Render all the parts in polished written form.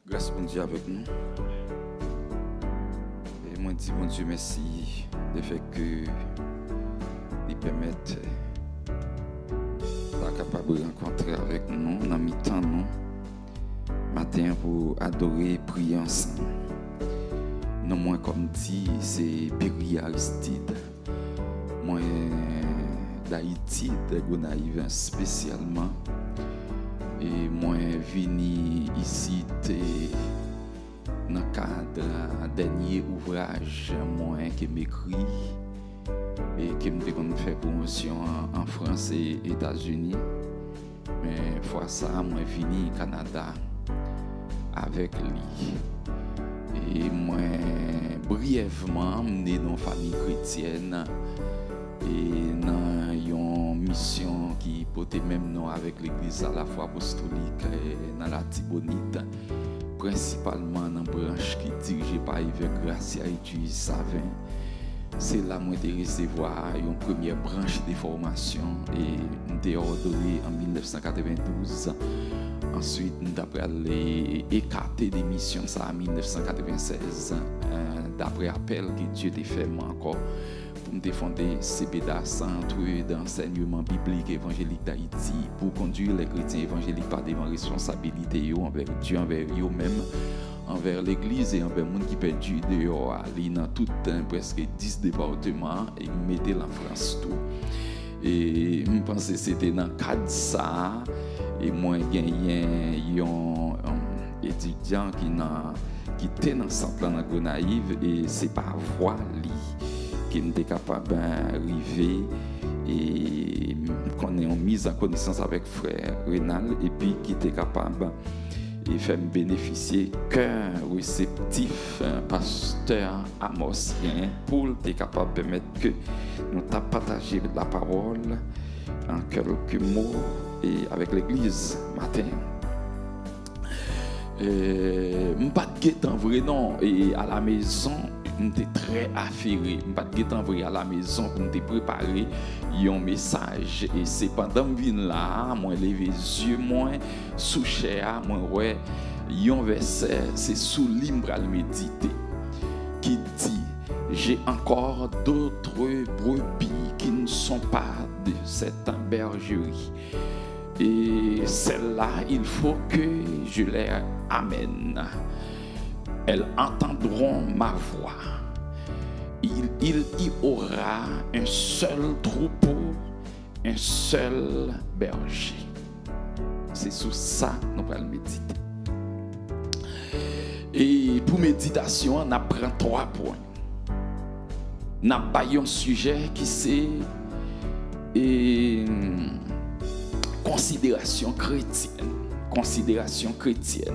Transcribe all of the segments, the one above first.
Grâce bon Dieu avec nous. Et moi dis bon Dieu merci de fait que il permettent d'être capable de rencontrer avec nous dans mi-temps nous matin pour adorer, prier ensemble. Non moins comme dit c'est Péry Aristide. Moi d'Haïti, de Gonaïve spécialement. Et moi venu ici dans le cadre d'un dernier ouvrage moi qui m'écrit et qui me fait promotion en France et États-Unis. Mais fois ça, moi venu au Canada avec lui. Et moi brièvement né dans une famille chrétienne et dans une mission qui portait même nom avec l'église à la fois apostolique et dans la Tibonite, principalement dans la branche qui est dirigée par Yves Gracia et Jules Savin. C'est là que j'ai recevoir une première branche de formation et j'ai ordonné en 1992. Ensuite, d'après les écarté des missions ça en 1996, d'après appel que Dieu t'a fait moi encore pour me défendre CPDA, Centre d'enseignement biblique évangélique d'Haïti, pour conduire les chrétiens évangéliques par des responsabilités envers Dieu, envers eux-mêmes, envers l'église et envers le monde qui perdu dehors, aller dans tout presque 10 départements et mettre en France tout. Et je pense que c'était dans le cadre de ça. Et moi, j'ai un étudiant qui était dans le centre de Gonaïve et c'est par voie qui était capable d'arriver et qu'on ait mise en connaissance avec frère Rénal et puis qui était capable de faire bénéficier qu'un réceptif pasteur Amos pour être capable de permettre que nous partagions la parole en quelques mots et avec l'église matin. Je ne suis pas en vrai non et à la maison je suis très affairé. Je ne suis pas en vrai à la maison pour me préparer un message et c'est pendant que je viens là, moi lever les yeux moi sous chair moi ouais un verset c'est sous libre à méditer qui dit j'ai encore d'autres brebis qui ne sont pas de cette bergerie. Et celle-là, il faut que je les amène. Elles entendront ma voix. Il y aura un seul troupeau, un seul berger. C'est sur ça que nous allons méditer. Et pour méditation, on apprend 3 points. Nous avons un sujet qui c'est considération chrétienne. Considération chrétienne.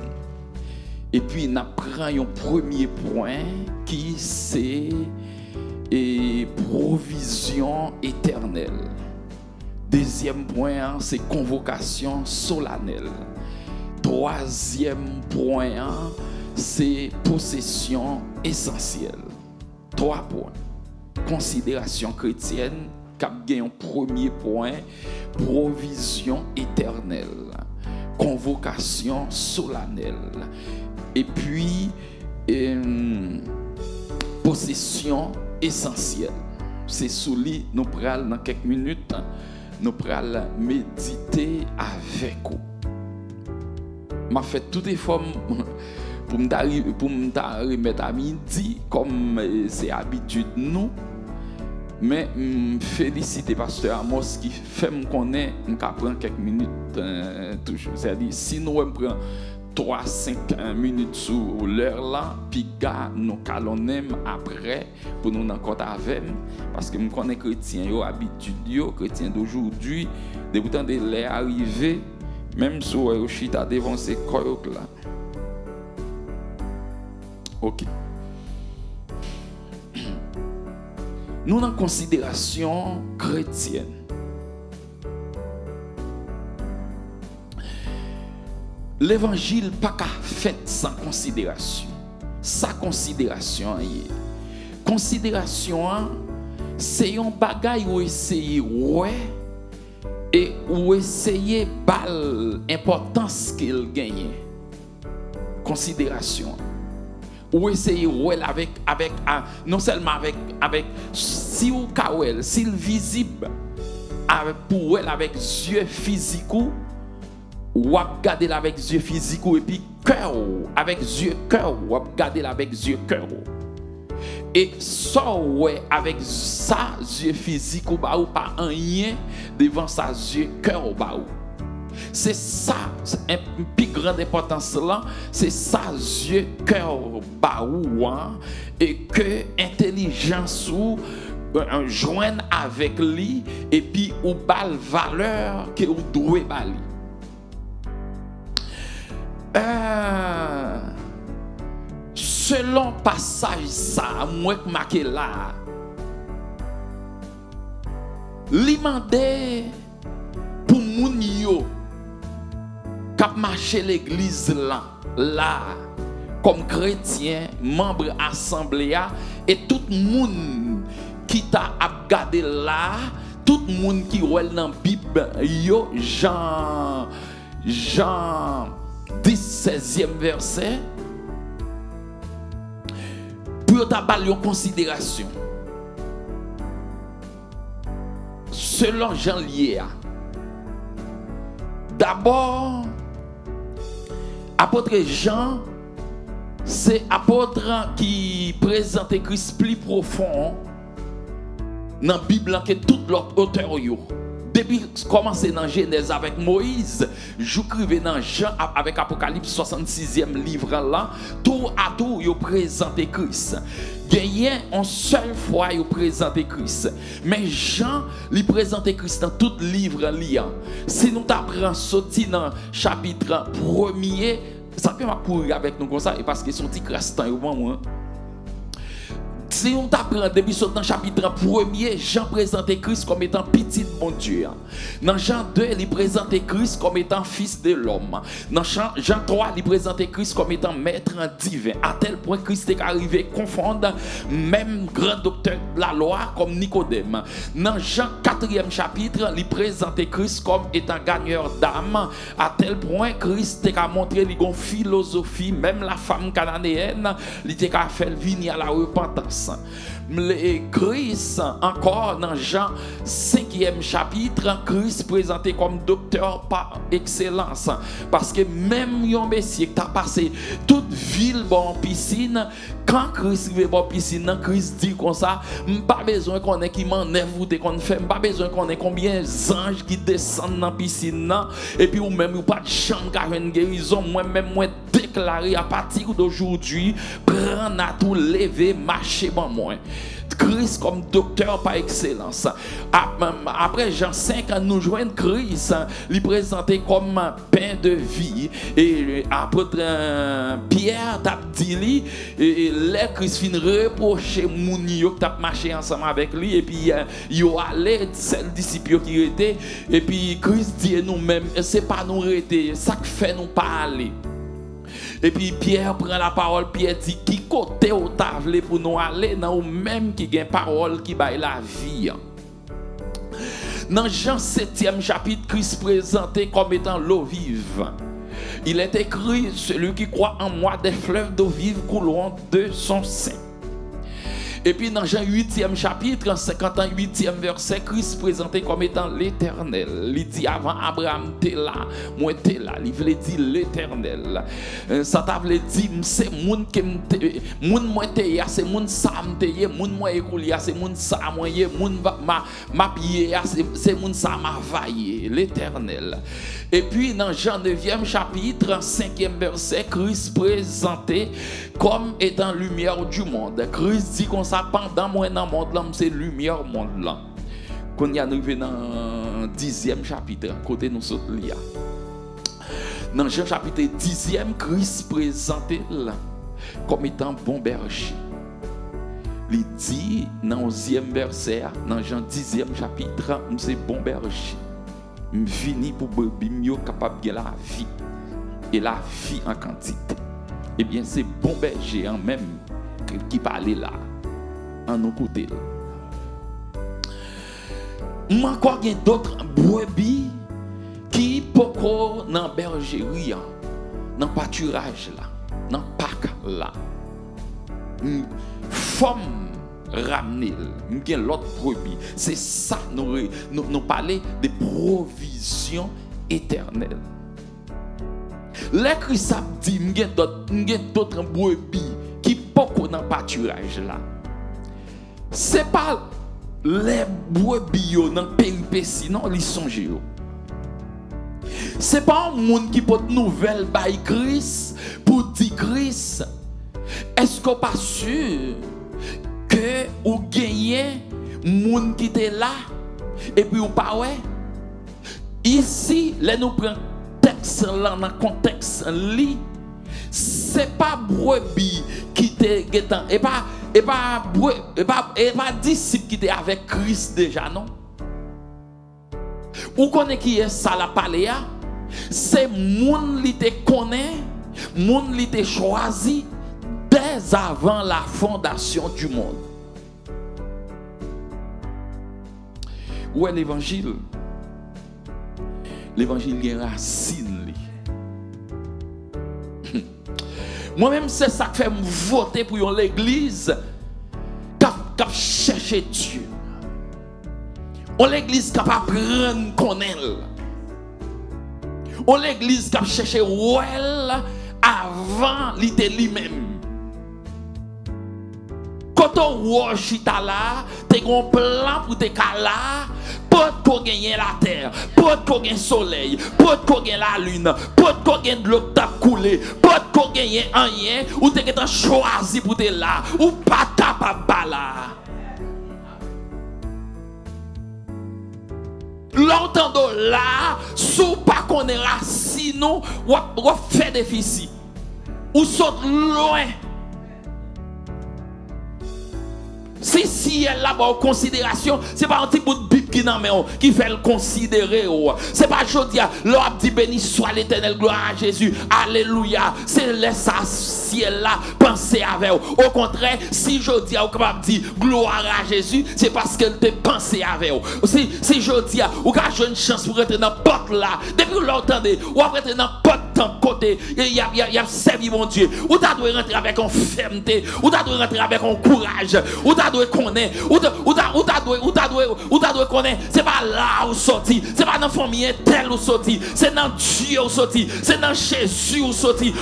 Et puis, nous prenons un premier point qui c'est provision éternelle. Deuxième point, c'est convocation solennelle. Troisième point, c'est possession essentielle. 3 points. Considération chrétienne, cap un premier point, provision éternelle, convocation solennelle, et puis possession essentielle. C'est sous lui, nous prenons dans quelques minutes, nous prenons méditer avec vous. M'a fait tout effort pour me remettre à midi, comme c'est habitude nous. Mais féliciter pasteur Amos qui fait me connaître, on prend quelques minutes toujours. C'est-à-dire si nous prenons 3-5 minutes sur l'heure là, puis nous calonnons après pour nous encore avec parce que je connais chrétiens yo habitude yo chrétiens d'aujourd'hui depuis temps de l'air arrivé même sur Rochita devant ces koyok là. OK. Nous en considération chrétienne. L'évangile pas qu'à fait sans considération. Sa considération considération c'est un bagage où essayer ouais et où essayer bal importance qu'il gagne. considération. Ou essayer avec non seulement avec si ou kawel, s'il visible pour elle avec yeux physiques ou regarder avec yeux physiques et puis cœur avec yeux cœur ou regarder avec yeux cœur. Et ça ouais avec ça yeux physique ou pas rien devant sa yeux cœur ou pas. C'est ça, une plus grande importance là, c'est ça yeux cœur baou et que intelligence ou joindre avec lui et puis ou bal valeur que ou doit bali. Selon passage ça, moi que marqué là, li mandé pour moun yo k'ap marcher l'église là comme chrétien, membre assemblée et tout monde qui t'a regardé là, tout monde qui voit dans la Bible yo Jean 16e verset pour ta balle en considération selon Jean lié. D'abord apôtre Jean, c'est apôtre qui présente Christ plus profond dans la Bible que tout l'autre auteur. Depuis commencer dans Genèse avec Moïse, j'écrivais dans Jean avec Apocalypse 66e livre là, tout à tout il présente Christ. Gagné en seule fois il présente Christ. Mais Jean lui présente Christ dans tout livre liant. Si nous t'apprenons sorti dans chapitre 1er, ça peut pas courir avec nous comme ça et parce que son petit crestant au moment. Si on t'apprend depuis dans le chapitre 1er, Jean présente Christ comme étant petit bon Dieu. Dans Jean 2, il présente Christ comme étant fils de l'homme. Dans Jean 3, il présente Christ comme étant maître divin. À tel point Christ est arrivé à confondre même grand docteur de la loi comme Nicodème. Dans Jean 4e chapitre, il présente Christ comme étant gagneur d'âme. À tel point Christ a montré une philosophie, même la femme cananéenne, il a fait venir à la repentance. Christ, encore dans Jean 5e chapitre, Christ présenté comme docteur par excellence. Parce que même un messier qui a passé toute ville en piscine, quand Christ arrive en piscine, Christ dit comme ça, pas besoin qu'on ait qui m'enlève ou qu'on fait, pas besoin qu'on ait combien d'anges qui descendent dans la piscine, et puis ou même ou pas de chambre qui a une guérison, moi-même, moi déclaré à partir d'aujourd'hui, prendre à tout lever, marcher bon moi. Christ comme docteur par excellence. Après Jean 5, nous joignons Christ, lui présenté comme pain de vie. Et apôtre Pierre t'a dit, les Christ fin reprocher Mounio qui t'a marché ensemble avec lui. Et puis il a allé, celle disciple qui était. Et puis Christ dit nous-mêmes, c'est pas nous arrêter, ça fait nous pas aller. Et puis Pierre prend la parole, Pierre dit qui côté au table pour nous aller dans ou même qui gagne parole qui baille la vie. Dans Jean 7e chapitre, Christ présenté comme étant l'eau vive. Il est écrit celui qui croit en moi des fleuves d'eau vive couleront de son sein. Et puis dans Jean 8e chapitre, en 58e verset, Christ présenté comme étant l'Éternel. Il dit avant Abraham t'es là, moi t'es là. Il voulait dire l'Éternel. Ça t'a voulu dire c'est moun qui moun moi t'es là, c'est moun ça m't'es, moun moi écoulé, c'est moun ça moi yé, moun ma pied, c'est moun ça m'a vaillé, l'Éternel. Et puis dans Jean 9e chapitre, 5e verset, Christ présenté comme étant lumière du monde. Christ dit qu'on pendant moi dans le monde là, c'est lumière au monde là. Quand il y a arrivé dans le 10e chapitre, côté nous sommes là. Dans Jean chapitre 10e, Christ présenté là comme étant bon berger. Il dit dans le 11e verset, dans Jean 10e chapitre, c'est bon berger. Je vini pour brebis capable de la vie et la vie en quantité. Eh bien, c'est bon berger en même qui parle là. En nos côtés. Encore il y a d'autres brebis qui poko dans bergerie, dans pâturage là. là. Femme ramener l'autre brebis. C'est ça, nous parlons de provision éternelle. Les Christ a dit, il y a d'autres brebis qui sont dans le pâturage là. Ce n'est pas les brebis dans le péripétie, non, ils sont géo. Ce n'est pas un monde qui peut nouvelle by Christ pour dire Christ. Est-ce qu'on n'est pas sûr que vous gagnez monde qui était là et puis vous pas ouais? Ici, là nous prenons texte là dans le contexte li, c'est pas brebis qui était et pas disciple qui était avec Christ déjà non. Ou connaît qui est ça la paléa? C'est moun li te connaît, moun li te choisi dès avant la fondation du monde. Où est l'évangile? L'évangile est racine. Moi-même, c'est ça qui fait me voter pour l'église qui cherche Dieu. On l'église qui va prendre connaître. On l'église qui cherche elle avant l'idée lui-même. Quand on voit chita là, tu as un plan pour te caler, pour gagner la terre, pour gagner le soleil, pour gagner la lune, pour gagner de l'eau qui t'a coulé, pour gagner rien, ou tu as choisi pour te là, ou pas ta papa là. L'entendant là, sous pas qu'on est racine, ou fait déficit, ou saute loin. Si elle a en considération, ce n'est pas un petit bout de Bible qui fait le considérer. Ce n'est pas aujourd'hui, l'on dit béni soit l'Éternel, gloire à Jésus, alléluia. C'est laisse ça ciel là penser avec vous. Au contraire, si je dis, on va dire gloire à Jésus, c'est parce qu'elle te pensé avec vous. Si je dis, vous avez une chance pour rentrer dans la porte là, depuis que vous l'entendez, vous avez rentrer dans la porte d'un côté, il y a servi mon Dieu. Vous devez rentrer avec une fermeté, vous devez rentrer avec un courage, vous devez connaître, vous devez connaître, c'est pas là où sorti, c'est pas dans la famille telle où sorti, c'est dans Dieu où sorti, c'est dans Jésus où sorti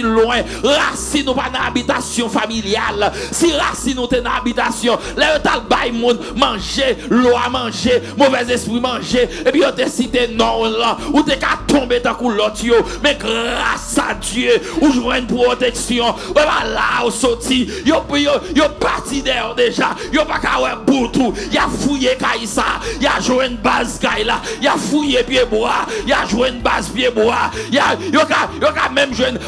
loin. Racine ou pas dans l'habitation familiale, si racine ou t'es dans l'habitation, là tu as le bail monde manger, l'eau à manger, mauvais esprit manger, et puis on te cité non là, ou t'es qu'à tomber dans l'autre, mais grâce à Dieu, ou jouer une protection, là où sorti, yo parti d'ailleurs déjà, yo pas qu'à ouais boutou, y a fouillé Kaïsa, y a joué une base Kaïla, y a fouillé pied bois, y a joué une base pied bois, y a même joué une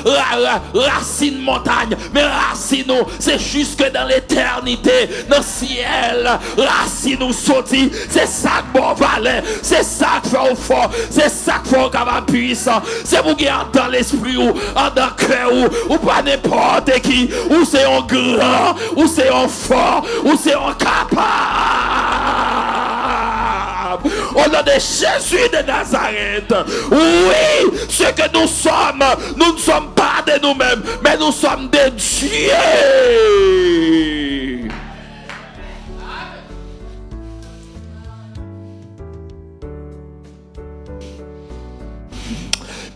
racine montagne, mais racine c'est jusque dans l'éternité, dans le ciel, racine nous sorti, c'est ça que bon valait, c'est ça que fait au fort, c'est ça que fait au capable puissant, c'est pour qui dans l'esprit ou dans le cœur ou pas n'importe qui, ou c'est un grand, ou c'est un fort, ou c'est un capable. Au nom de Jésus de Nazareth, oui, ce que nous sommes, nous ne sommes pas de nous-mêmes, mais nous sommes de Dieu.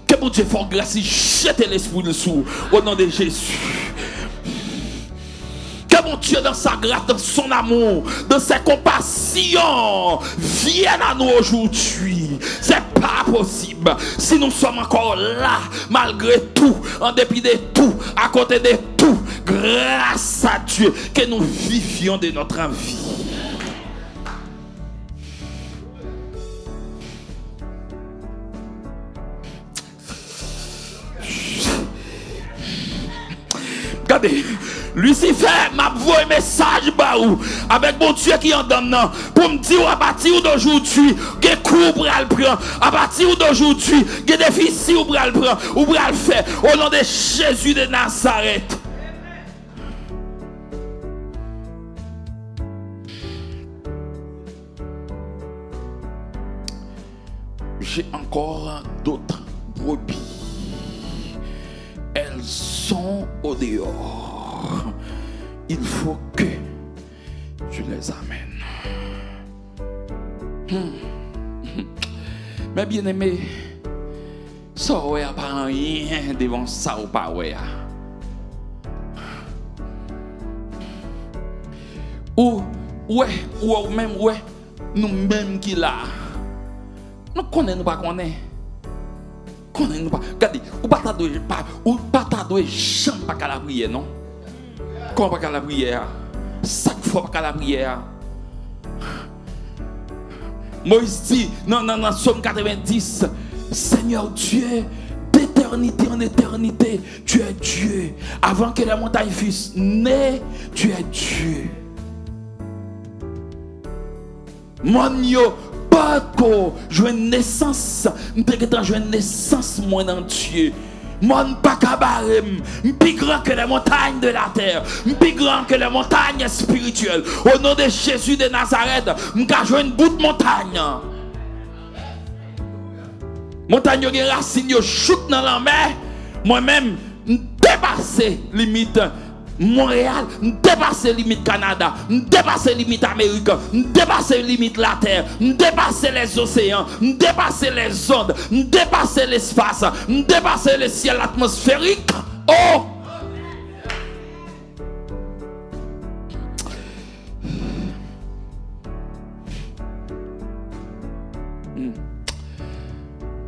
Que mon Dieu fasse grâce, jette l'esprit dessous, au nom de Jésus. Que mon Dieu, dans sa grâce, dans son amour, dans sa compassion, vienne à nous aujourd'hui. C'est pas possible. Si nous sommes encore là, malgré tout, en dépit de tout, à côté de tout, grâce à Dieu, que nous vivions de notre vie. Regardez, Lucifer m'a envoyé un message avec mon Dieu qui en donne pour me dire à partir d'aujourd'hui, que coup pour le prendre, à partir d'aujourd'hui, que déficit pour le prendre, ou pour le faire, au nom de Jésus de Nazareth. J'ai encore d'autres brebis. Elles sont au dehors. Il faut que je les amène. Mais bien aimé, ça n'a pas rien devant ça ou pas. Ou même, nous-mêmes qui là, nous connaissons pas qu'on est. Connaissons pas. Regardez, ou pas t'adouer jamais pas qu'à la prière, non? Comment pas qu'à la prière? Chaque fois pas qu'à la prière. Moïse dit, non, Somme 90, Seigneur Dieu, d'éternité en éternité, tu es Dieu. Avant que la montagne fût née, tu es Dieu. Mon yo, pas que je une naissance, je une naissance moi dans Dieu. Mon pas cabarem, plus grand que les montagnes de la terre, plus grand que les montagnes spirituelles. Au nom de Jésus de Nazareth, je une bout de montagne. Montagne qui racine, yo chute dans la mer. Moi-même, dépasser limite Montréal, dépasser limite Canada, dépasser limite Amérique, dépasser limite la terre, dépasser les océans, dépasser les ondes, dépasser l'espace, dépasser le ciel atmosphérique. Oh!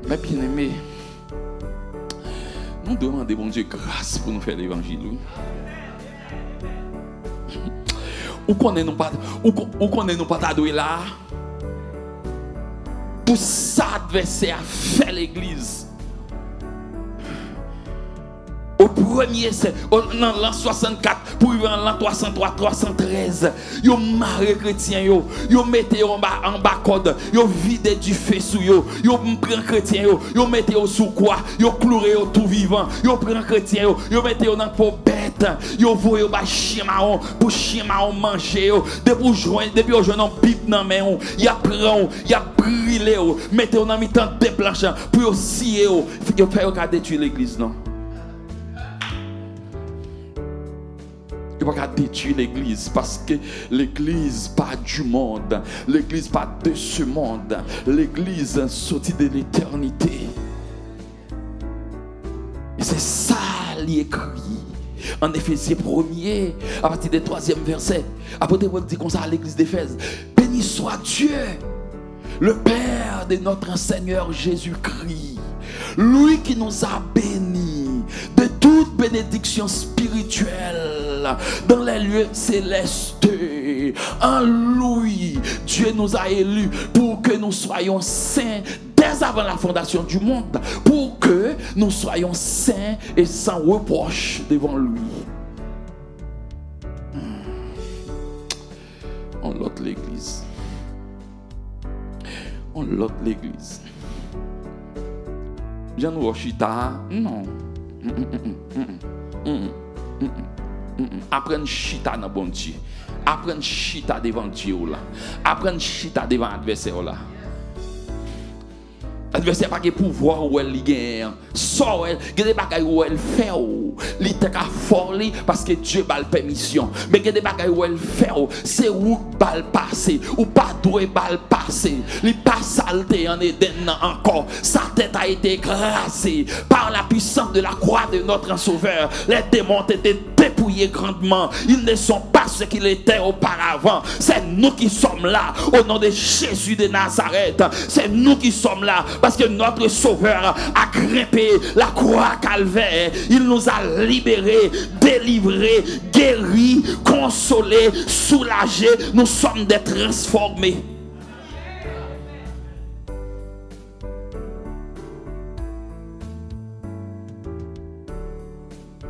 Mais bien aimé, nous demandons bon Dieu grâce pour nous faire l'évangile. Ou qu'on est nous pas t'adouer là pour ça adversaire faire l'église. Au premier, c'est dans l'an 64, pour arriver en l'an 303, 313, yo marre chrétien yo mettez en bas code, yo vide du feu sous yo prend chrétien yo mettez sous quoi, yo cloué tout vivant, yo prend chrétien yo mettez dans pour bête, yo voyez ba chien marron pour chien marron manger depuis au joindre pipe dans main, y a prend, y a brûlé mettez dans mi-temps des planches pour yo scier yo faire ka détruire l'église non. Il ne faut pas détruire l'église parce que l'église pas du monde, l'église pas de ce monde, l'église sortie de l'éternité. Et c'est ça l'écrit en Éphésiens 1er, à partir du 3e verset. Apôtre Paul dit comme ça à l'église d'Éphèse: béni soit Dieu, le Père de notre Seigneur Jésus-Christ, lui qui nous a bénis de toute bénédiction spirituelle dans les lieux célestes. En lui, Dieu nous a élus pour que nous soyons saints dès avant la fondation du monde, pour que nous soyons saints et sans reproche devant lui. On lote l'église. On lote l'église. Jean Rochita, non. Apprendre chita dans bon Dieu. Apprendre chita devant Dieu là. Apprendre chita devant l'adversaire là. L'adversaire pas de pouvoir ou elle gagne. So elle, il y a des bagages où elle fait ou li te ka fort parce que Dieu a la permission. Mais il y a des bagages où elle fait ou c'est où bal passer ou pas doit bal passer. Li pas saleté en Éden encore. Sa tête a été écrasée par la puissance de la croix de notre sauveur. Les démons étaient dépouillés grandement. Ils ne sont pas ce qu'ils étaient auparavant. C'est nous qui sommes là au nom de Jésus de Nazareth. C'est nous qui sommes là parce que notre sauveur a grimpé la croix calvaire. Il nous a libérés, délivrés, guéris, consolés, soulagés. Nous sommes des transformés.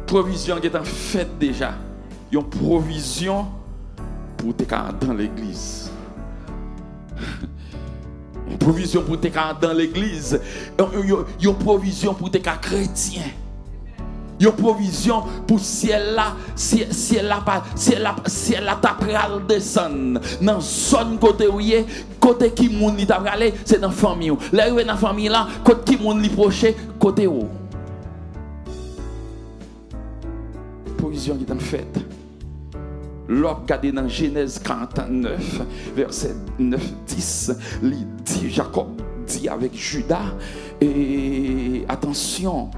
Provision qui est en fait déjà. Une provision pour te dans l'église. Une provision pour te dans l'église. Une provision pour te chrétien. Une provision pour ciel là, ciel là ta pral descendre dans zone côté où côté qui moun li ta pralé, c'est dans famille. Là où dans famille là, côté qui moun li proche côté où. provision qui est faite. L'homme regardé dans Genèse 49, verset 9-10, il dit, Jacob dit avec Judas, et attention,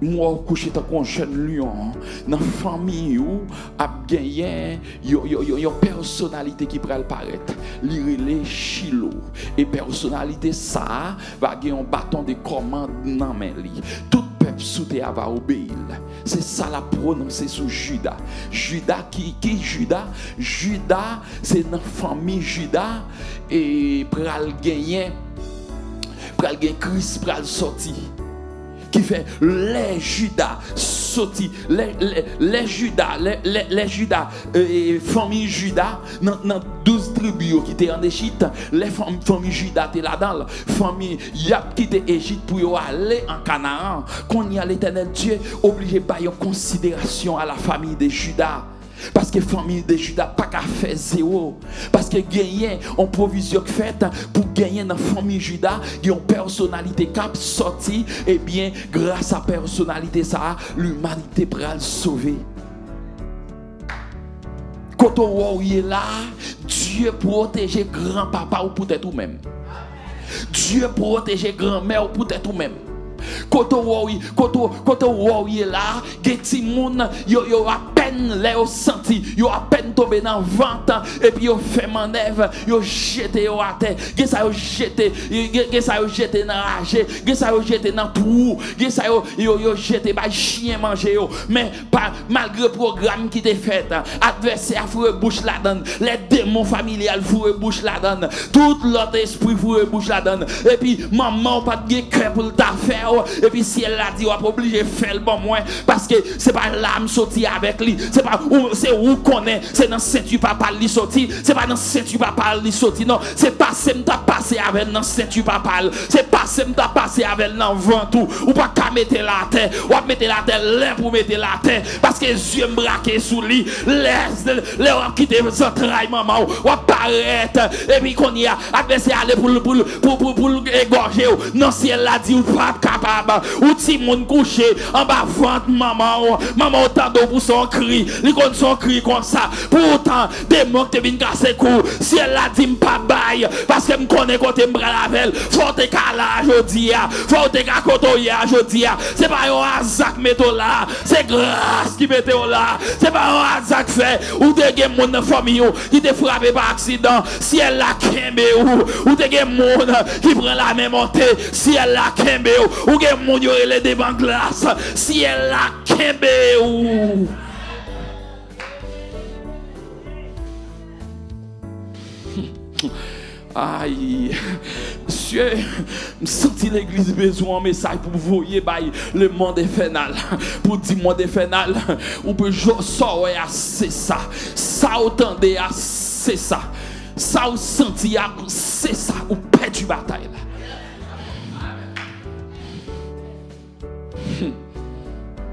moi couché tant qu'on jeune lion dans famille où a gagné une personnalité qui pourrait paraître l'irélé Chilo et personnalité ça va gagner un bâton de commande dans main li tout peuple sous terre va obéir. C'est ça la prononcé sur Judas. Judas qui Judas c'est dans famille Judas et pral gagner Christ pral sorti qui fait les Judas sorti les Judas famille Judas dans 12 tribus qui étaient en Égypte, les famille Judas étaient là-dedans, famille Yap qui était Égypte pour aller en Canaan. Quand y a l'Éternel Dieu obligé par une considération à la famille de Judas. Parce que la famille de Judas n'a pas qu'à faire zéro. Parce que gagner en provision faite pour gagner dans la famille de Judas, il y a une personnalité qui a sorti. Et bien, grâce à la personnalité, ça, l'humanité pourra le sauver. Quand on est là, Dieu protège grand-papa ou peut-être ou même. Dieu protège grand-mère ou peut-être ou même. Quand on est là, les moun yo à peine les senti, yo à peine tombé dans vente et puis yo fait manœuvre, yo jeté à terre, que ça yo jeté dans rage, que ça yo jeté dans trou, que ça yo jeté ba chien manger yo, mais pas malgré programme qui était fait, adversaire fourre bouche la donne, les démons familiales fourre bouche la donne, tout l'autre esprit fourre bouche la donne et puis maman pas de cœur pour ta faire. Et puis si elle a dit, on va obligé de faire le bon moins parce que c'est pas l'âme sorti avec lui, c'est pas c'est où qu'on est, c'est dans ceinture papa lui sorti, c'est pas dans ceinture papa lui sorti, non, c'est pas c'est m'ta passé avec dans ceinture papa, c'est pas c'est m'ta passé avec dans ventre ou pas qu'à mettre la terre, ou à mettre la terre là pour mettre la terre parce que yeux braqué sous lui, laisse les on quitter les entrailles maman, ou apparaître et puis qu'on y a adversaire aller pour égorger, non si elle a dit ou pas capable ou ti moun couché en bas ventre maman entend pour son cri li kon son cri comme ça pourtant démon te vinn casser cou si elle a dit pas bail parce que me connaît côté me bral faut te cala jodi a faut te ka kotoya jodi a c'est pas un hasard metto là c'est grâce qui mette là c'est pas un hasard fait ou te gen moun dans famille qui te frappé par accident si elle la kembe ou te gen moun qui prend la même montée si elle la kembe ou gen moun yo les devant glace si elle la kembe ou aïe, monsieur, je sens l'église besoin un message pour vous voyez le monde infernal. Pour dire monde infernal, ou peut sortir c'est ça. Ça entendez c'est ça. Ça vous senti c'est ça ou perdu bataille.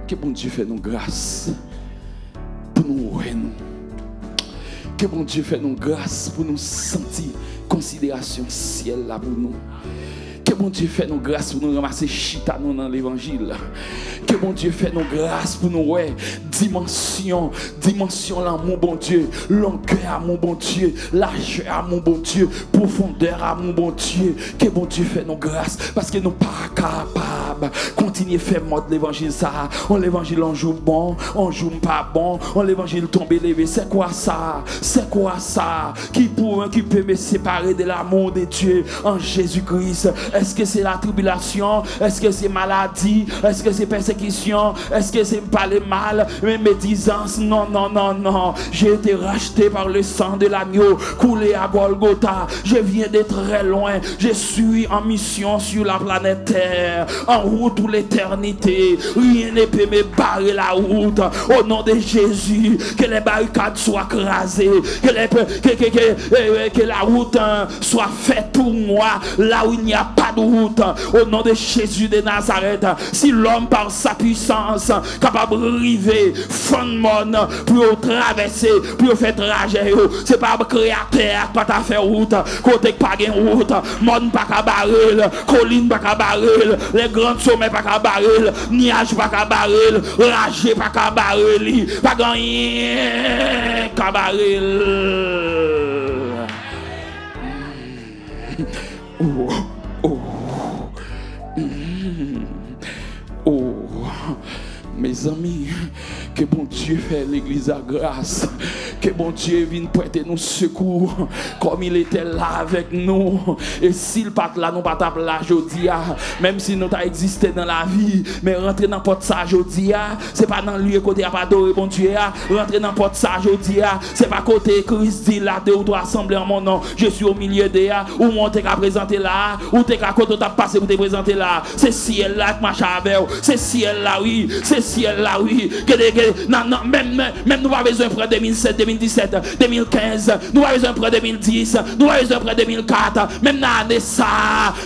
Que bon Dieu fait nous grâce pour nous voir nous. Que bon Dieu fait nous grâce pour nous sentir considération ciel là pour nous. Que bon Dieu fait nous grâce pour nous ramasser chita nous dans l'évangile. Que bon Dieu fait nous grâce pour nous ouais dimension là mon bon Dieu, longueur à mon bon Dieu, largeur à mon bon Dieu, profondeur à mon bon Dieu. Que bon Dieu fait nous grâce parce que nous pas capables continuer faire mode l'évangile ça. On l'évangile on joue bon, on joue pas bon, on l'évangile tomber levé. C'est quoi ça? C'est quoi ça? Qui peut me séparer de l'amour de Dieu en Jésus-Christ? Est-ce que c'est la tribulation? Est-ce que c'est maladie? Est-ce que c'est persécution? Est-ce que c'est parler mal? Mais médisance? Non, non, non, non. J'ai été racheté par le sang de l'agneau coulé à Golgotha. Je viens de très loin. Je suis en mission sur la planète Terre, en route pour l'éternité. Rien ne peut me barrer la route. Au nom de Jésus, que les barricades soient crasées, que la route soit faite pour moi, là où il n'y a pas de route au nom de Jésus de Nazareth. Si l'homme par sa puissance capable de river fondement pour traverser, pour faire trajet, c'est pas créateur pas ta faire route, côté pas gain route, monde pas qu'à barrer, colline pas qu'à barrer, les grands sommets pas qu'à barrer, nuage pas qu'à barrer, rage pas qu'à barrer, pas gagner qu'à barrer. Oh, oh, oh, mes amis, que bon Dieu fait l'église à grâce, que bon Dieu vienne prêter nous secours, comme il était là avec nous. Et s'il pas là, nous pas taper là aujourd'hui, même si nous avons existé dans la vie, mais rentrer dans porte ça aujourd'hui, c'est pas dans le lieu côté à pas adorer bon Dieu, rentrer dans porte ça aujourd'hui, c'est pas côté Christ dit là, 2 ou 3 assemblés en mon nom, je suis au milieu de ou on t'a présenté là, ou t'es qu'à côté t'as passé pour te présenter là, c'est ciel là que marche avec, c'est ciel là oui, c'est ciel là oui, non, même nous pas besoin de prendre 2007, 2017, 2015, nous pas besoin de prendre 2010, nous pas besoin de prendre 2004, même dans l'année ça,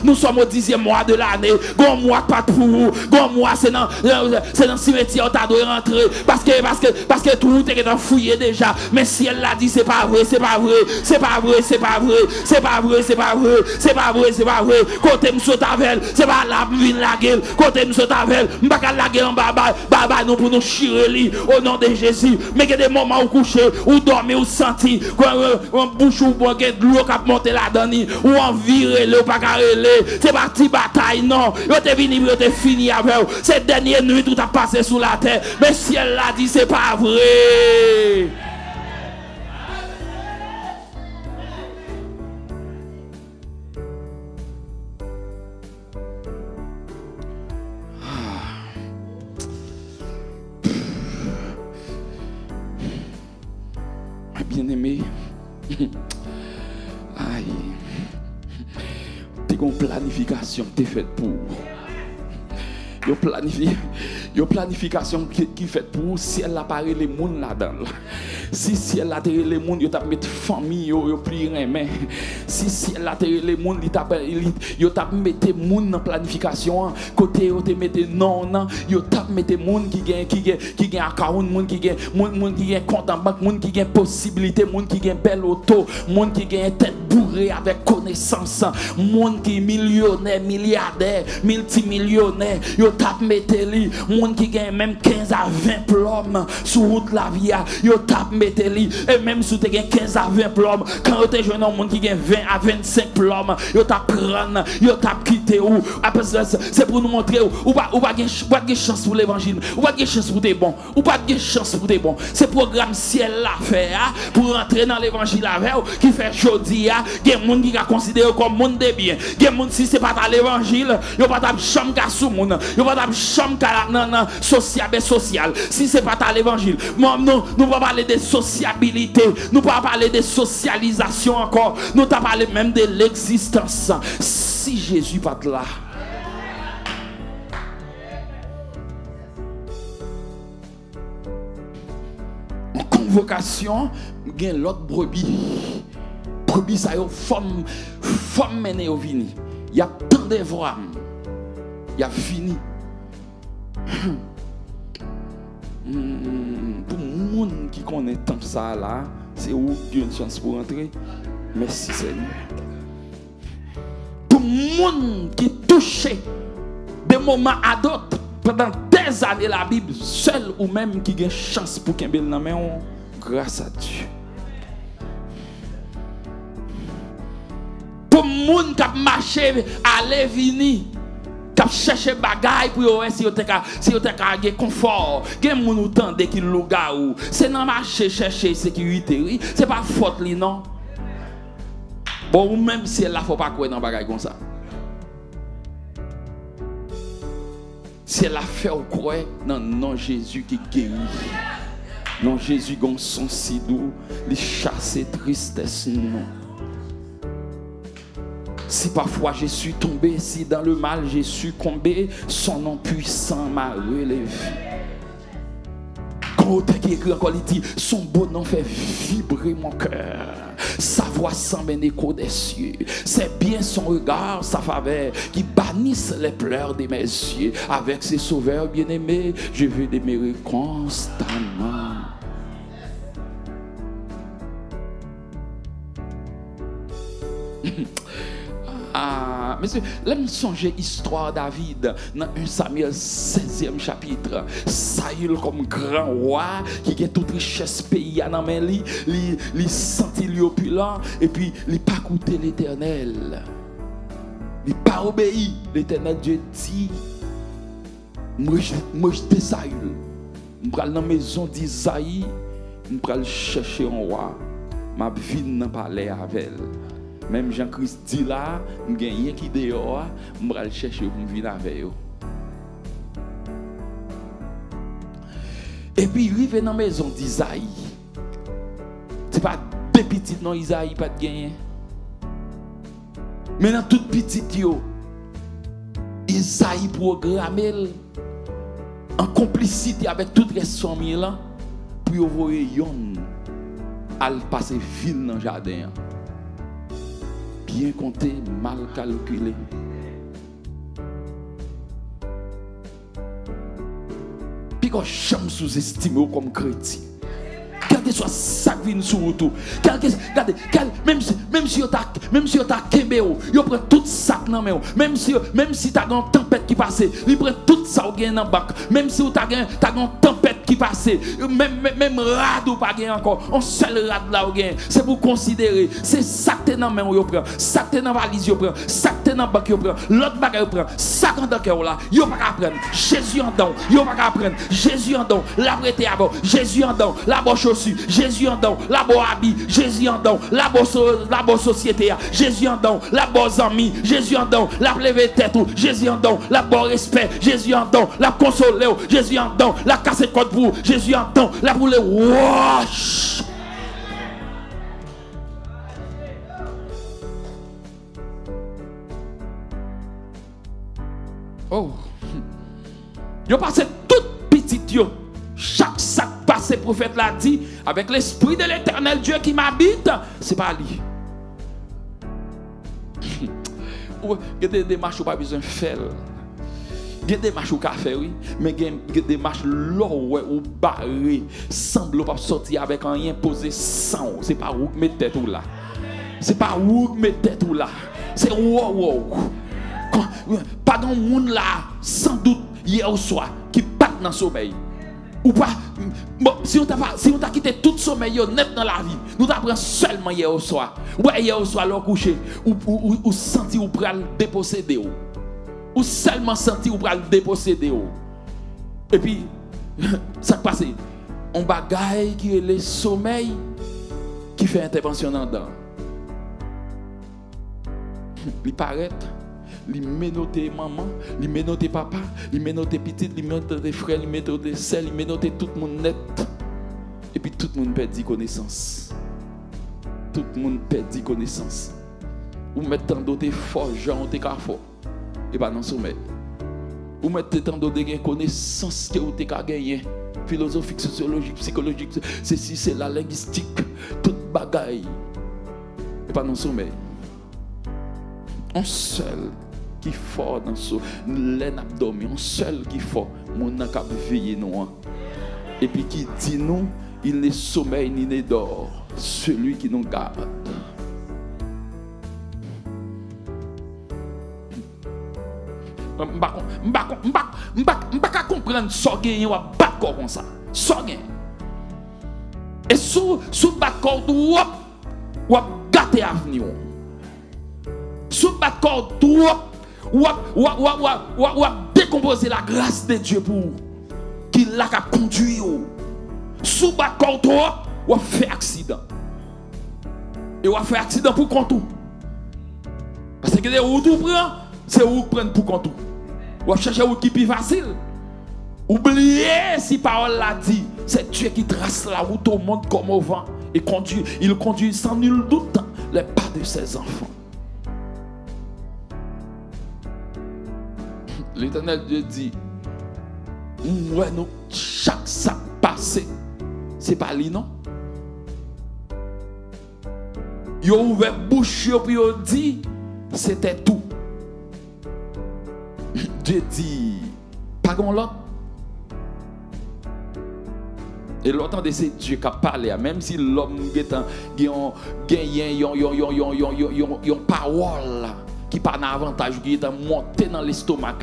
nous sommes au 10e mois de l'année, gon mois pas pour vous, gon mois c'est dans le cimetière t'as dû rentrer, parce que tout est fouillé déjà, mais si elle l'a dit c'est pas vrai, c'est pas vrai, c'est pas vrai, c'est pas vrai, c'est pas vrai, c'est pas vrai, c'est pas vrai, c'est pas vrai, côté m'sou tavel, c'est pas la vine la gueule, côté m'sou tavel, m'pas la gueule en baba, nous pour nous chirer au nom de Jésus, mais qu'il y a des moments où coucher, où dormir, où sentir, où bouche ou boire de l'eau qui a monté là-dedans, ou en virer, ou pas carrelé, c'est parti bataille, non, vous êtes venu, vous êtes fini avec vous, cette dernière nuit, tout a passé sous la terre, mais si elle l'a dit, c'est pas vrai. Bien-aimé, aïe, t'es une planification t'es faite pour. Une planification qui fait pour si elle a parlé les gens là-dedans. Si elle a terré les gens, il t'a mis famille, il plie main. Si elle a terré les gens, il t'a mis les gens dans planification. Côté, il t'a mis non, il t'a mis les gens qui gagnent account, qui gagnent compte en banque, qui gagnent possibilité, qui gagnent belle auto, qui gagnent tête bourrée avec connaissance, qui est millionnaire, milliardaire, multimillionnaire. Tap meteli, moun qui gagne même 15 à 20 plombs sur route la via, yo tap meteli, et même si tu gagne 15 à 20 plombs, quand tu jeune moun qui gagne 20 à 25 plombs, yo tap prendre, yo tap quitter ou après c'est pour nous montrer ou pas de chance pour l'évangile, ou pas de chance pour des bons, ou pas de chance pour des bons. C'est programme ciel la fait pour rentrer dans l'évangile avec qui fait jodi a, gen moun qui a considéré comme monde de bien. Gen moun si c'est pas dans l'évangile, yo pas tap chambre ka sou moun. Yo pas tap chambre nan social. Si c'est pas à l'évangile, nous pas parler de sociabilité, nous pas parler de socialisation encore, nous pas parler même de l'existence. Si Jésus pas là. En convocation, gen l'autre brebis. Brebis ça yo femme mené au vini. Il y a tant de voix. Il a fini. Pour le monde qui connaît tant ça là, c'est où Dieu a une chance pour entrer. Merci Seigneur. Pour le monde qui touche de moments à d'autres, pendant des années la Bible, seul ou même qui a une chance pour qu'il y ait une main, grâce à Dieu. Pour le monde qui a marché, aller venir. Qui chercher bagaille pour si vous avez confort, gen moun tande qui loga ou c'est dans marché chercher sécurité, c'est pas faute li non. Bon ou même si elle la faut pas quoi dans bagaille comme ça. Si elle a fait ou quoi dans non Jésus qui guérit. Non Jésus gon son si doux, li chasser tristesse non. Si parfois je suis tombé, si dans le mal j'ai succombé, son nom puissant m'a relevé. Dans l'auteur qui écrit encore, il dit, son beau nom fait vibrer mon cœur. Sa voix semble un écho des cieux. C'est bien son regard, sa faveur, qui bannissent les pleurs de mes yeux. Avec ses sauveurs bien-aimés, je veux demeurer constamment. Ah, monsieur, là, me songer histoire David dans 1 Samuel 16e chapitre. Saül comme grand roi qui a toute richesse pays à la main, il sentit lui opulent et puis il pas écouté l'Éternel. Il pas obéi. L'Éternel Dieu dit, moi je Saül. Je vais dans la maison d'Isaïe, je vais chercher un roi. Je vais venir dans le palais avec elle. Même Jean-Christ dit là, je n'ai rien qui dehors, je vais le chercher pour venir avec eux. Et puis il arrive dans la maison d'Isaïe. Ce n'est pas deux petites non Isaïe, pas de gagner. Mais dans toute petite, Isaïe programme en complicité avec toute les famille là pour envoyer yon à passer ville dans le jardin. Bien compté, mal calculé. Puis qu'on jamais sous-estimé comme chrétien. Regardez soit ça vient sur vous tout. Regardez, même si on t'a kembéo, il prend tout ça dans main. Même si t'as une tempête qui passe, il prend tout ça au gain dans banque. Même si t'as une tempête qui passe, même rad ou pas gain encore, on seul rad là au gain. C'est pour considérer, c'est ça que dans main on prend, ça que dans valise on prend, ça que dans banque on prend, l'autre bagage on prend, ça que dans cœur là, yo pas prendre. Jésus en don, yo pas prendre. Jésus en don, la prêter à bon, Jésus en don, la bonne chaussure, Jésus en don, la bonne habit, Jésus en don, la bonne société, Jésus en don, la bonne amie, Jésus en don, la lever tête, Jésus en don, la bon respect, Jésus en don, la consoler, Jésus en don, la casser code pour Jésus en don, la pour les wash. Oh, yo passé toute petite yo. Chaque sac passé, prophète l'a dit, avec l'esprit de l'Éternel Dieu qui m'habite, c'est pas lui. Il y a des démarches où pas besoin de faire. Il y a des démarches où pas faire, oui, mais il y a des démarches là où barré, semble pas sortir avec un rien posé sans. C'est pas où mettre tête ou là. C'est pas où mettre tête ou là. C'est wow. Pas dans le monde là, sans doute hier au soir, qui part dans le sommeil. Ou pas, bon, si on t'a quitté tout sommeil net dans la vie, nous t'apprenons seulement hier au soir. Ouais, hier au soir, l'on couché, ou senti ou pral déposséder. Ou seulement senti ou pral déposséder. Et puis, ça passe, on bagaille qui est le sommeil qui fait intervention dedans. Il paraît. Il menote maman, il menote papa, il menote petite, il menote des frères, il menote des sœurs, il menote tout le monde net. Et puis tout le monde perd connaissance. Tout le monde perd connaissance. Ou mettre tant d'autres forts gens, t'es qu'à fort. Et pas dans le sommeil. Ou mettre tant d'autres connaissances que vous t'es qu'à gagner. Philosophique, sociologique, psychologique, ceci, c'est la linguistique, toute bagaille. Et pas dans le sommeil. Un seul qui fort dans ce l'abdomen, un seul qui fort, mon n'a qu'à veiller nous. Et puis qui dit nous, il n'est sommeil ni ne dort, celui qui nous garde. Je ne comprendre ce que vous avez comme ça. Et sous le bas-corps, vous avez gâté l'avenir. Sous le bas-corps, ou décomposer la grâce de Dieu pour qu'il l'a conduit. Sous bas corps, ou fait accident. Et ou fait accident pour compte. Parce que les routes ou prend, c'est où prendre pour compte. Ou chercher où qui plus facile. Oubliez si parole l'a dit, c'est Dieu qui trace la route au monde comme au vent et il conduit sans nul doute les pas de ses enfants. L'Éternel Dieu dit, ouais, nous, chaque sac passé, c'est pas lui, non? Ils ont ouvert bouche et ils ont dit, c'était tout. Dieu dit, pas grand l'autre. Et l'autre, c'est Dieu qui a parlé, même si l'homme a une parole qui n'a pas d'avantage, qui est monté dans l'estomac,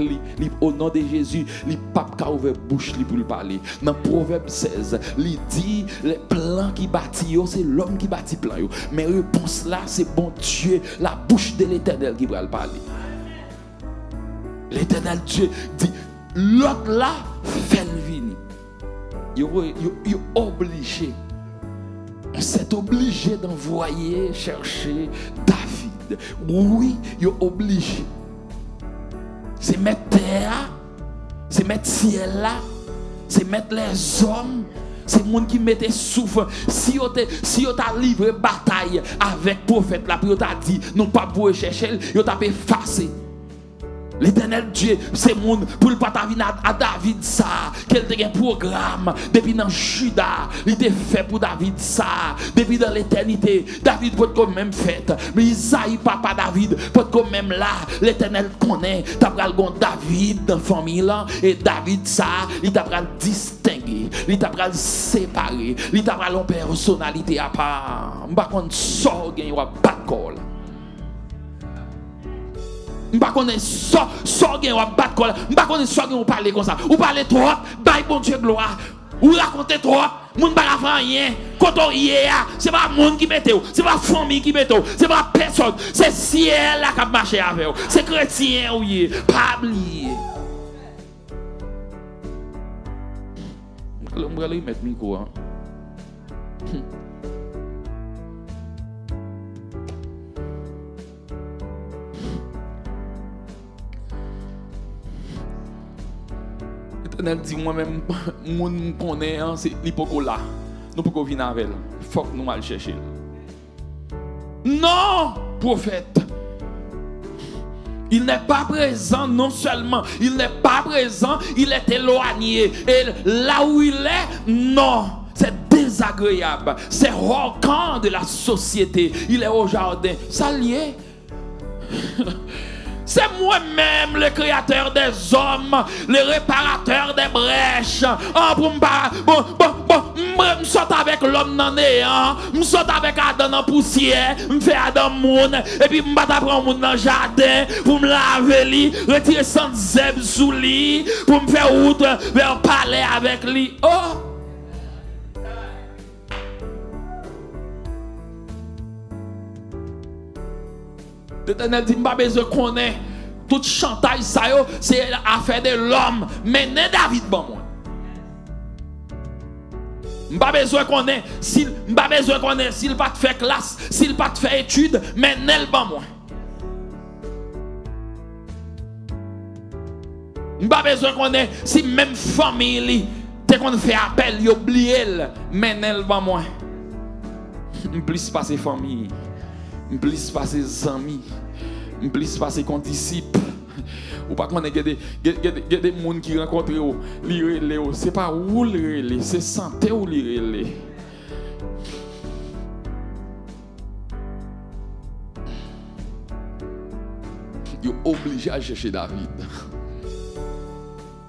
au nom de Jésus, il n'a pas ouvert la bouche pour le parler. Dans Proverbe 16, il dit, les plans qui bâtissent, c'est l'homme qui bâtit plan. Mais la réponse là, c'est bon Dieu, la bouche de l'Éternel qui va le parler. L'Éternel Dieu dit, l'autre là, fait le vini. Il est obligé. On s'est obligé d'envoyer chercher David. Oui, il est obligé. C'est mettre terre, c'est mettre ciel là, c'est mettre les hommes, c'est le monde qui mettait souffle. Si on t'a livré bataille avec le prophète là, puis on t'a dit, non pas pour chercher, on t'a effacé. L'Éternel Dieu, c'est monde pour le patavine à David ça, quel était un programme depuis dans Juda, il était fait pour David ça, depuis dans l'éternité, David peut quand même fait, mais Isaïe papa David peut quand même là, l'Éternel connaît, t'as pris le David dans la famille là, et David ça, il t'a pris distinguer, il t'a pris séparer, il t'a pris une personnalité à part, par contre sort gagne pas de col. Je ne sais pas si vous battre, je ne sais pas si vous parlez comme ça. Vous parlez trop, bye bon Dieu gloire. Vous racontez trop, vous ne parlez rien. Quand on y est, ce n'est pas le monde qui met, ce n'est pas la famille qui met, ce n'est pas personne. C'est le ciel qui a marché avec vous. C'est chrétien, oui. Pas oublier. Je vais aller mettre le micro. L'Éternel dit moi-même, mon connaît, c'est l'hypocola. Nous pouvons venir avec elle. Il faut que nous allions chercher. Non, prophète. Il n'est pas présent, non seulement, il n'est pas présent, il est éloigné. Et là où il est, non. C'est désagréable. C'est hors camp de la société. Il est au jardin. Ça lié. C'est moi-même le créateur des hommes, le réparateur des brèches. Je saute avec l'homme dans le néant, je saute avec Adam dans la poussière, je fais Adam moun, et puis je prends moun dans le jardin pour me laver, retirer sans zèbre sous lui, pour me faire route vers le palais avec lui. Oh! L'Éternel dit, je n'ai pas besoin de connaître. Tout chantage, c'est l'affaire de l'homme. Mais n'est David, bon, moi. Je n'ai pas besoin de connaître. S'il ne pas te faire classe, s'il ne pas te faire étude, mais n'est le bon, moi. Je n'ai pas besoin de connaître. Si même famille, dès qu'on fait appel, il oublie, mais n'est le bon, moi. Je plus pas ses familles. Plus pas ses amis, plus pas ses condisciples. Ou pas qu'on ait des gens qui rencontrent l'irélé, c'est pas où l'irélé, c'est santé ou l'irélé. Il est obligé à chercher David.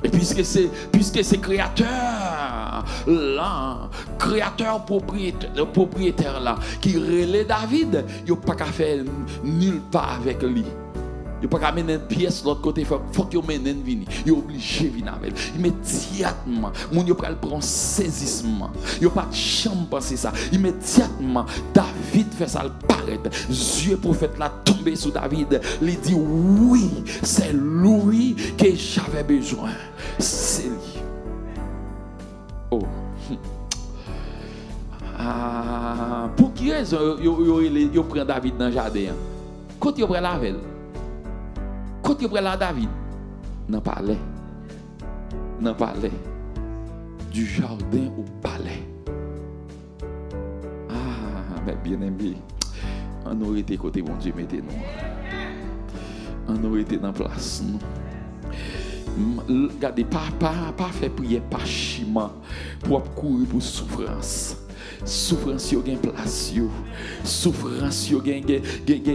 Et puisque c'est créateur là, créateur propriétaire là, qui relève David, il n'y a pas qu'à faire nulle part avec lui. Il n'y a pas qu'à mener une pièce de l'autre côté, il faut qu'il mène une vie. Il est obligé de venir avec elle. Immédiatement, mon Dieu prend saisissement. Il n'y a pas de chambre pour penser ça. Immédiatement, David fait ça le paraître. Dieu prophète l'a tombé sur David. Il dit oui, c'est lui que j'avais besoin. C'est lui. Oh. Pour qui raison il prend David dans le jardin? Quand il prend la veille? Quand il prend la David? Dans le palais. Dans le palais. Du jardin au palais. Ah, mais bien aimé. On aurait été côté bon Dieu, mettez nous. On aurait été dans la place. Regardez, pas faire prière par chiment pour courir pour souffrance. Souffrance yo gen place yo. Souffrance yo gen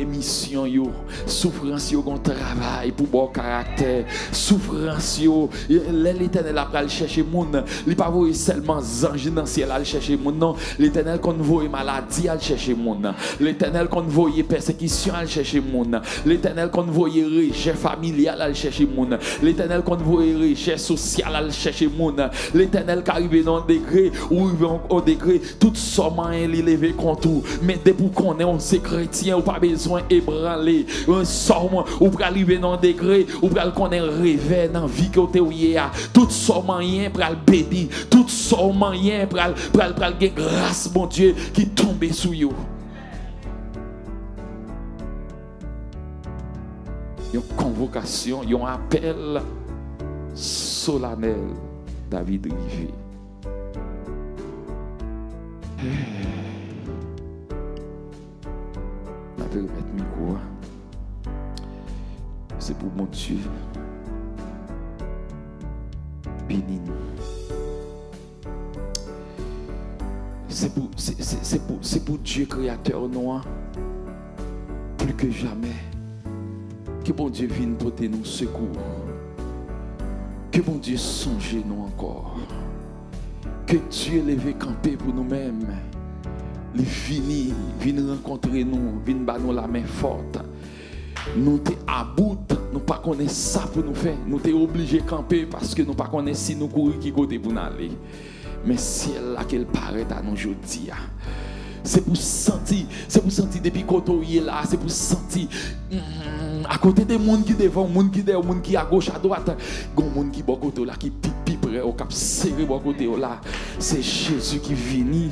mission yo. Souffrance yo gen travail pour bon caractère. Souffrance yo l'Éternel a pral chercher moun. Li pas voyer seulement ange dans ciel al chercher moun non. L'Éternel kon voyer maladie al chercher moun. L'Éternel kon voyer persécution al chercher moun. L'Éternel kon voyer rejet familial al chercher moun. L'Éternel kon voyer rejet social al chercher moun. L'Éternel qui arrive dans un degré ou au degré tout somme li levé contre vous. Mais dès qu'on est on c'est chrétien ou pas besoin ébranler un somme ou pour arriver dans un degré ou pour connaître rêve dans vie que tu es tout somme rien pour le béni tout somme rien pour le grâce mon Dieu qui tombe sur vous. Une convocation, un appel solennel David Rivet. Je vais remettre le micro. C'est pour mon Dieu. Bénis-nous. C'est pour Dieu créateur noir. Plus que jamais. Que bon Dieu vienne porter nous secours. Que bon Dieu songe nous encore. Que Dieu lève camper pour nous-mêmes. Il vient rencontrer nous, vient battre nous la main forte. Nous sommes à bout, nous ne connaissons pas ça pour nous faire. Nous sommes obligés de camper parce que nous ne connaissons pas si nous courir qui côté pour nous aller. Mais si elle là qu'elle paraît à nous aujourd'hui. C'est pour sentir depuis quand on est là, c'est pour sentir à côté des gens qui devant, des gens qui derrière, des gens qui à gauche, à droite, des gens qui bon côté là, qui pipi près, au cap serré bon côté là. C'est Jésus qui vient,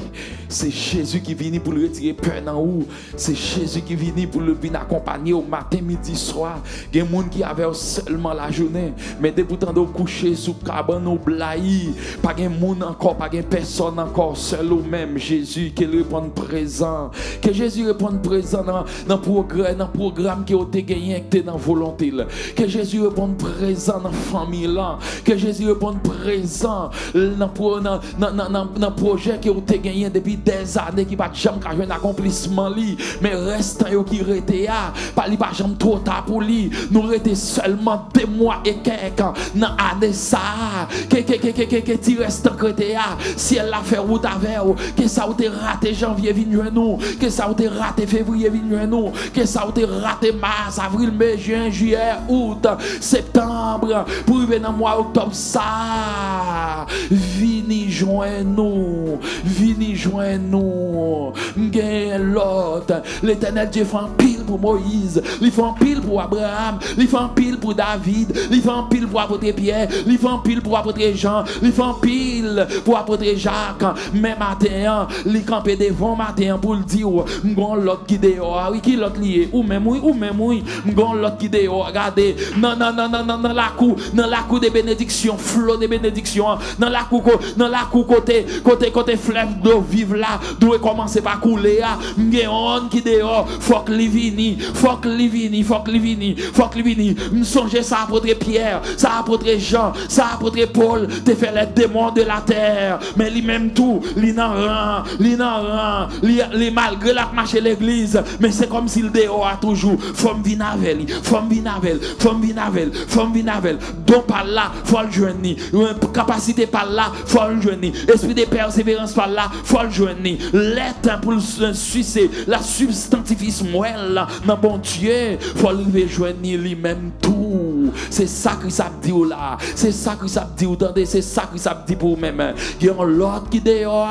c'est Jésus qui vient pour le retirer peur dans vous, c'est Jésus qui vient pour le venir accompagner au matin, midi, soir. Des gens qui avaient seulement la journée, mais depuis tant de coucher sous cabane au blaï, pas de monde encore, pas de personne encore, seul ou même Jésus qui répond présent, que Jésus réponde présent dans le programme qui a été gagné dans la volonté, que Jésus réponde présent dans la famille là, que Jésus réponde présent dans le projet qui a été gagné depuis des années qui n'a pas jamais un accomplissement li, mais restant qui rete là, pas li pas jamais trop tard pour lui, nous rete seulement 2 mois et quelques dans année ça, que tu restes rete là, si elle l'a fait route avec que ça a été raté janvier venu nous, que ça a été raté février venu nous, que ça a été raté mars, avril, mai, juin, juillet, août, septembre, pour arriver dans le mois octobre, ça, vini joindre-nous, l'autre, l'Éternel Dieu fait un pile pour Moïse, il fait un pile pour Abraham, il fait un pile pour David, il fait un pile pour apôtre Pierre, il fait un pile pour apôtre Jean, il fait un pile pour apôtre Jacques, mais matin, il campe devant matin pour le dire, m'gon l'autre qui dehors, oui qui l'autre lié, ou même oui, m'gon l'autre qui dehors, regardez, non la cour des bénédictions, flot des bénédictions, dans la cour côté fleuve d'eau vive là, doit commencer par couler, m'gon qui dehors, faut que li vini, m'songe ça apôtre Pierre, ça apôtre Jean, ça apôtre Paul, te fait les démons de la terre, mais lui même tout, li nan rang, li malgré la marche l'église, mais c'est comme s'il dehors a toujours, femme vinavel, donc par là, faut le joindre, capacité par là, faut le joindre, esprit de persévérance par là, faut le joindre, l'être pour le sucer, la substantifisme, dans bon Dieu, faut le joindre lui-même tout, c'est ça que ça dit là, c'est ça que ça dit, c'est ça que ça dit pour même, il y a l'autre qui dehors,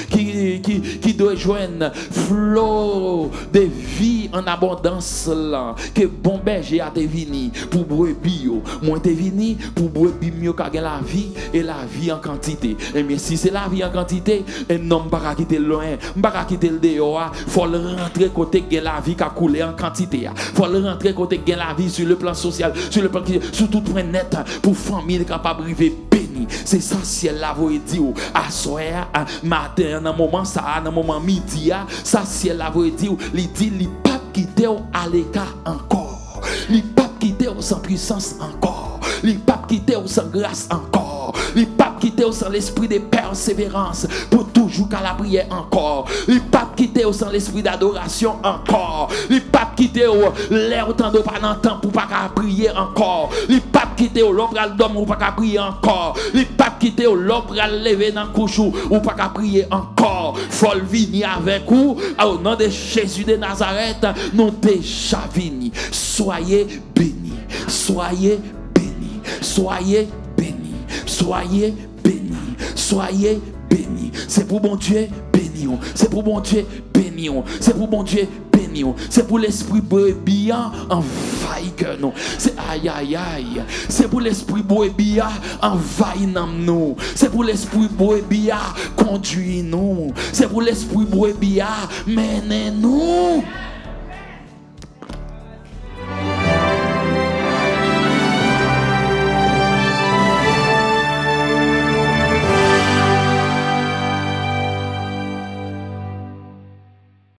qui doit joindre flot de vie en abondance là, que bon berger a te vini pour brebis yo, moi te vini pour brebis mieux qu'a la vie et la vie en quantité. Et bien si c'est la vie en quantité, un homme pas quitter loin, pas quitter le dehors, faut le rentrer côté que la vie qui a coulé en quantité. Faut le rentrer côté que la vie sur le plan social, sur le plan sur tout point net pour famille capable arriver béni. C'est ça ciel là vous dire à soir matin dans moment ça dans moment midi ça ciel là vous dire il dit li pas quitter à l'écart encore, li pas quitter sans puissance encore, Il pas quitter sans grâce encore. Il pas quitter sans l'esprit de persévérance pour toujours qu'à la prière encore. Il pas quitter sans l'esprit d'adoration encore. Il pas quitter l'air autant de pas dans temps pour pas prier encore. Il pas quitter l'homme pral dormir ou pas prier encore. Il pas quitter l'homme pral lever dans couchou ou pas prier encore. Faut venir avec vous au nom de Jésus de Nazareth. Nous déjà vini. Soyez bénis. Soyez bénis. Soyez bénis. Soyez bénis. Soyez bénis. C'est pour bon Dieu béni. C'est pour bon Dieu béni. C'est pour bon Dieu béni. C'est pour l'esprit brebis envahit que nous. C'est aïe aïe aïe. C'est pour l'esprit brebis envahit nous. C'est pour l'esprit brebis conduit nous. C'est pour l'esprit brebis mène nous.